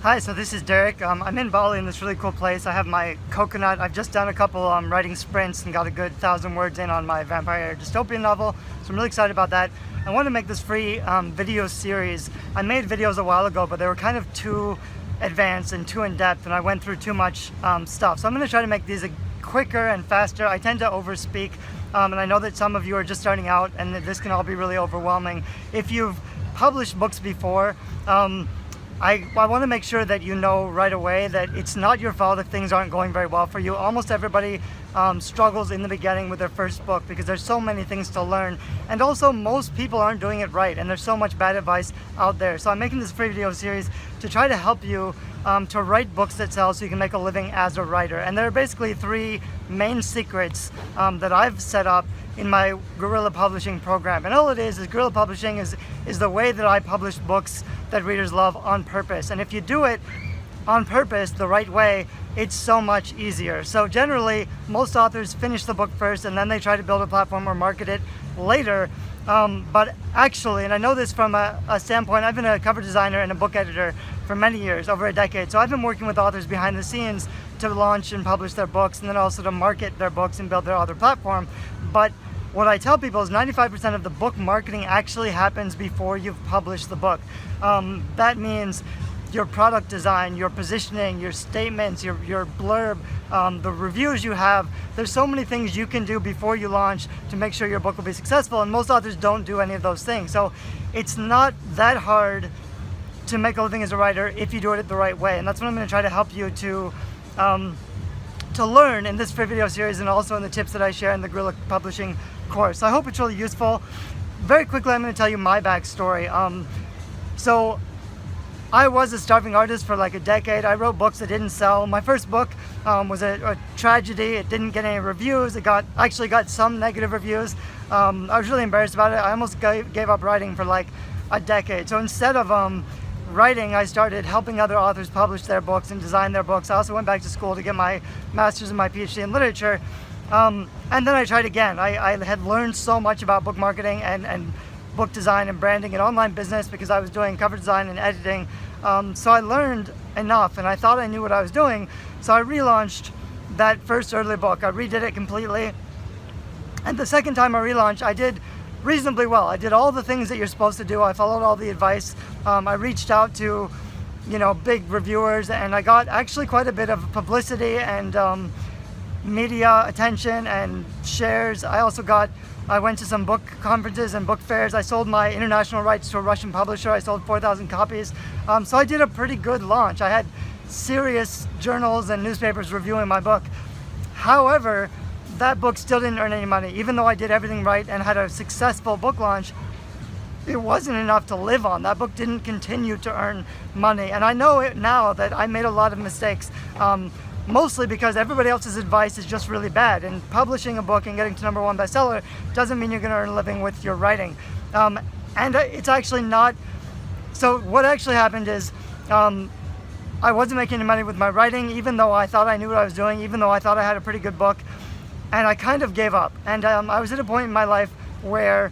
Hi, so this is Derek. I'm in Bali in this really cool place. I have my coconut. I've just done a couple writing sprints and got a good 1,000 words in on my vampire dystopian novel, so I'm really excited about that. I want to make this free video series. I made videos a while ago, but they were kind of too advanced and too in-depth, and I went through too much stuff. So I'm going to try to make these quicker and faster. I tend to overspeak, and I know that some of you are just starting out, and that this can all be really overwhelming. If you've published books before, I want to make sure that you know right away that it's not your fault if things aren't going very well for you. Almost everybody struggles in the beginning with their first book because there's so many things to learn, and also most people aren't doing it right, and there's so much bad advice out there. So I'm making this free video series to try to help you to write books that sell so you can make a living as a writer. And there are basically three main secrets that I've set up in my Guerrilla Publishing program. And all it is Guerrilla Publishing is the way that I publish books that readers love on purpose. And if you do it on purpose the right way, it's so much easier. So generally, most authors finish the book first and then they try to build a platform or market it later. But actually, and I know this from a standpoint, I've been a cover designer and a book editor for many years, over a decade. So I've been working with authors behind the scenes to launch and publish their books, and then also to market their books and build their author platform. But what I tell people is 95% of the book marketing actually happens before you've published the book. That means your product design, your positioning, your statements, your blurb, the reviews you have. There's so many things you can do before you launch to make sure your book will be successful, and most authors don't do any of those things. So it's not that hard to make a living as a writer if you do it the right way, and that's what I'm going to try to help you to learn in this free video series, and also in the tips that I share in the Guerrilla Publishing course. So I hope it's really useful. Very quickly, I'm going to tell you my backstory. So I was a starving artist for like a decade. I wrote books that didn't sell. My first book was a tragedy. It didn't get any reviews. It actually got some negative reviews. I was really embarrassed about it. I almost gave up writing for like a decade. So instead of writing, I started helping other authors publish their books and design their books. I also went back to school to get my master's and my PhD in literature. And then I tried again. I had learned so much about book marketing and book design and branding and online business because I was doing cover design and editing. So I learned enough, and I thought I knew what I was doing. So I relaunched that first early book. I redid it completely. And the second time I relaunched, I did reasonably well. I did all the things that you're supposed to do. I followed all the advice. I reached out to, big reviewers, and I got actually quite a bit of publicity and media attention and shares. I went to some book conferences and book fairs. I sold my international rights to a Russian publisher. I sold 4,000 copies. So I did a pretty good launch. I had serious journals and newspapers reviewing my book. However, that book still didn't earn any money. Even though I did everything right and had a successful book launch, it wasn't enough to live on. That book didn't continue to earn money. And I know it now that I made a lot of mistakes. Mostly because everybody else's advice is just really bad, and publishing a book and getting to #1 bestseller doesn't mean you're going to earn a living with your writing. And it's actually not. So what actually happened is I wasn't making any money with my writing, even though I thought I knew what I was doing, even though I thought I had a pretty good book, and I kind of gave up. And I was at a point in my life where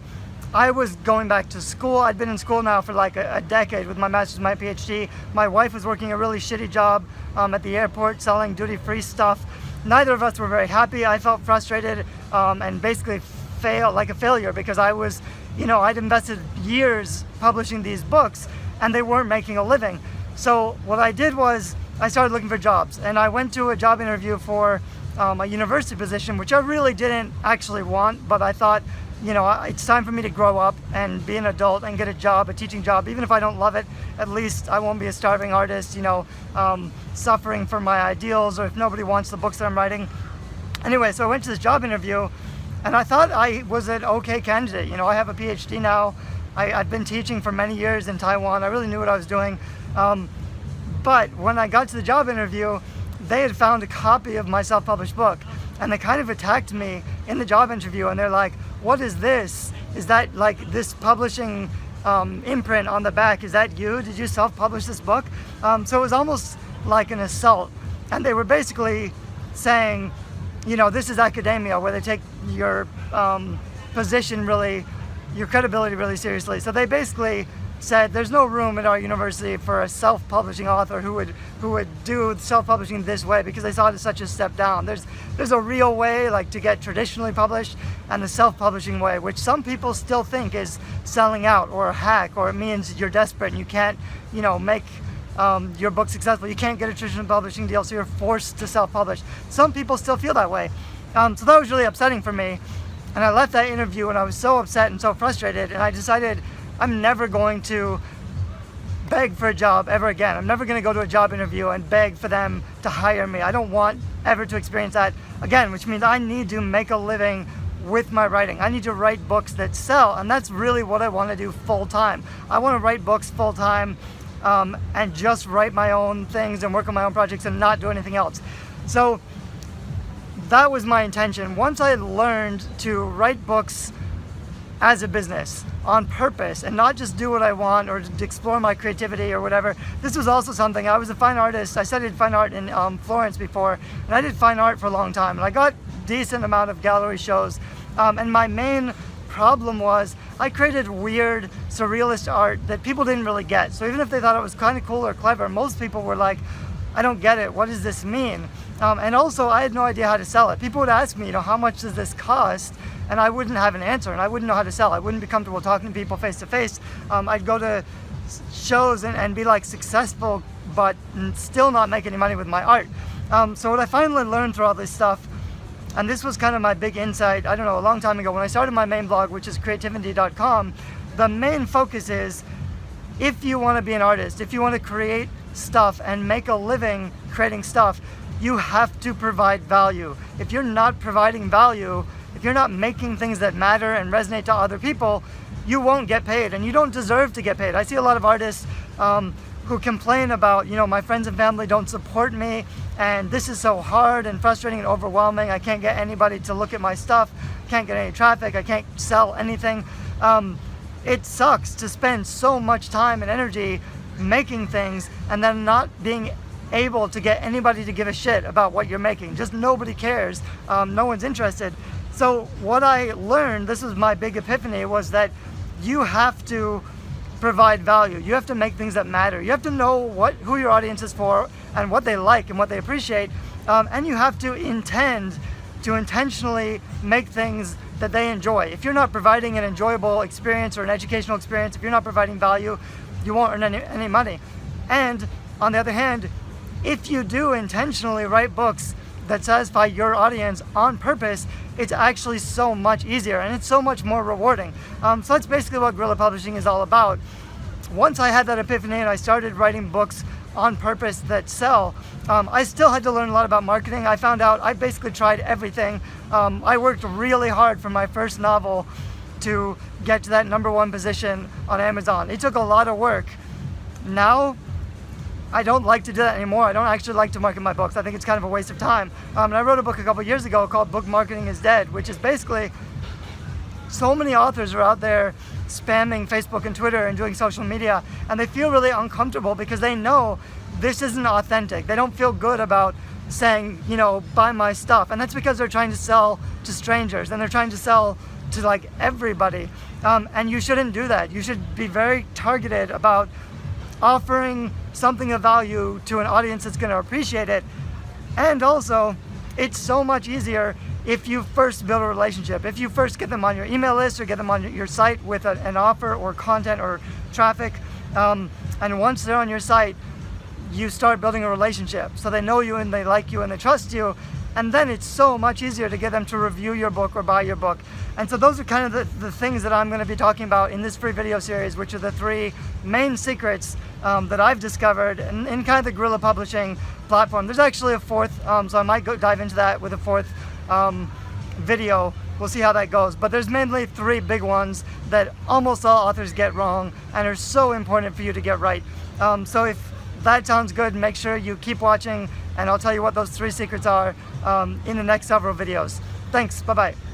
I was going back to school. I'd been in school now for like a decade with my master's and my PhD. My wife was working a really shitty job at the airport selling duty-free stuff. Neither of us were very happy. I felt frustrated and basically like a failure because I was, I'd invested years publishing these books and they weren't making a living. So what I did was I started looking for jobs, and I went to a job interview for a university position, which I really didn't actually want, but I thought, it's time for me to grow up and be an adult and get a job, a teaching job. Even if I don't love it, at least I won't be a starving artist, suffering for my ideals, or if nobody wants the books that I'm writing. Anyway, so I went to this job interview, and I thought I was an okay candidate. I have a PhD now. I've been teaching for many years in Taiwan. I really knew what I was doing. But when I got to the job interview, they had found a copy of my self-published book, and they kind of attacked me in the job interview, and they're like, "What is this? Is that like this publishing imprint on the back? Is that you? Did you self-publish this book?" So it was almost like an assault, and they were basically saying, this is academia, where they take your position really, your credibility really seriously. So they basically said there's no room at our university for a self-publishing author who would do self-publishing this way, because they saw it as such a step down. There's a real way, like, to get traditionally published, and the self-publishing way, which some people still think is selling out or a hack, or it means you're desperate and you can't, make your book successful. You can't get a traditional publishing deal, so you're forced to self-publish. Some people still feel that way. So that was really upsetting for me. And I left that interview and I was so upset and so frustrated, and I decided I'm never going to beg for a job ever again. I'm never going to go to a job interview and beg for them to hire me. I don't want ever to experience that again, which means I need to make a living with my writing. I need to write books that sell, and that's really what I want to do full time. I want to write books full time and just write my own things and work on my own projects and not do anything else. So that was my intention. Once I learned to write books as a business on purpose and not just do what I want or to explore my creativity or whatever. This was also something, I was a fine artist. I studied fine art in Florence before, and I did fine art for a long time, and I got decent amount of gallery shows, and my main problem was I created weird surrealist art that people didn't really get. So even if they thought it was kind of cool or clever, most people were like, I don't get it, what does this mean? And also I had no idea how to sell it. People would ask me, how much does this cost? And I wouldn't have an answer, and I wouldn't know how to sell. I wouldn't be comfortable talking to people face to face. I'd go to shows and be like successful, but still not make any money with my art. So what I finally learned through all this stuff, and this was kind of my big insight, I don't know, a long time ago when I started my main blog, which is creativity.com, the main focus is, if you want to be an artist, if you want to create stuff and make a living creating stuff, you have to provide value. If you're not providing value, if you're not making things that matter and resonate to other people, you won't get paid, and you don't deserve to get paid. I see a lot of artists who complain about, my friends and family don't support me, and this is so hard and frustrating and overwhelming. I can't get anybody to look at my stuff, can't get any traffic, I can't sell anything. It sucks to spend so much time and energy making things and then not being able to get anybody to give a shit about what you're making. Just nobody cares. No one's interested. So what I learned, this was my big epiphany, was that you have to provide value. You have to make things that matter. You have to know who your audience is for and what they like and what they appreciate. And you have to intend to intentionally make things that they enjoy. If you're not providing an enjoyable experience or an educational experience, if you're not providing value, you won't earn any money. And on the other hand, if you do intentionally write books that satisfy your audience on purpose, it's actually so much easier and it's so much more rewarding. So that's basically what Guerrilla Publishing is all about. Once I had that epiphany and I started writing books on purpose that sell, I still had to learn a lot about marketing. I found out I basically tried everything. I worked really hard for my first novel to get to that #1 position on Amazon. It took a lot of work. Now, I don't like to do that anymore. I don't actually like to market my books. I think it's kind of a waste of time. And I wrote a book a couple years ago called Book Marketing is Dead, which is basically, so many authors are out there spamming Facebook and Twitter and doing social media, and they feel really uncomfortable because they know this isn't authentic. They don't feel good about saying, buy my stuff. And that's because they're trying to sell to strangers and they're trying to sell to like everybody. And you shouldn't do that. You should be very targeted about offering something of value to an audience that's going to appreciate it. And also, it's so much easier if you first build a relationship. If you first get them on your email list or get them on your site with an offer or content or traffic, and once they're on your site, you start building a relationship. So they know you and they like you and they trust you, and then it's so much easier to get them to review your book or buy your book. And so those are kind of the things that I'm going to be talking about in this free video series, which are the 3 main secrets that I've discovered in kind of the Guerrilla Publishing platform. There's actually a 4th, so I might dive into that with a 4th video. We'll see how that goes. But there's mainly 3 big ones that almost all authors get wrong and are so important for you to get right. So if that sounds good, make sure you keep watching, and I'll tell you what those 3 secrets are in the next several videos. Thanks, bye-bye.